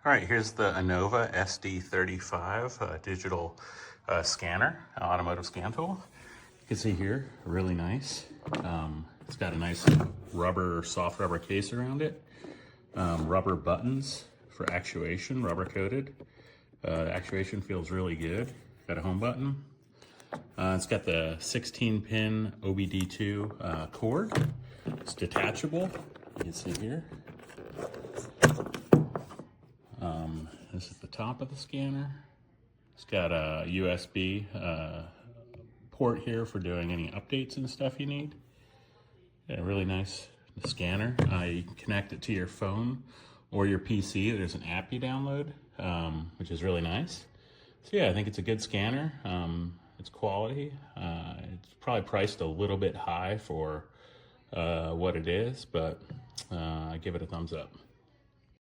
All right, here's the Innova SD35 digital scanner, automotive scan tool. You can see here, really nice. It's got a nice soft rubber case around it. Rubber buttons for actuation, rubber coated. The actuation feels really good. Got a home button. It's got the 16-pin OBD2 cord. It's detachable. You can see here. This is the top of the scanner. It's got a USB port here for doing any updates and stuff you need. Yeah, really nice scanner. You can connect it to your phone or your PC. There's an app you download, which is really nice. So yeah, I think it's a good scanner. It's quality. It's probably priced a little bit high for what it is, but I give it a thumbs up.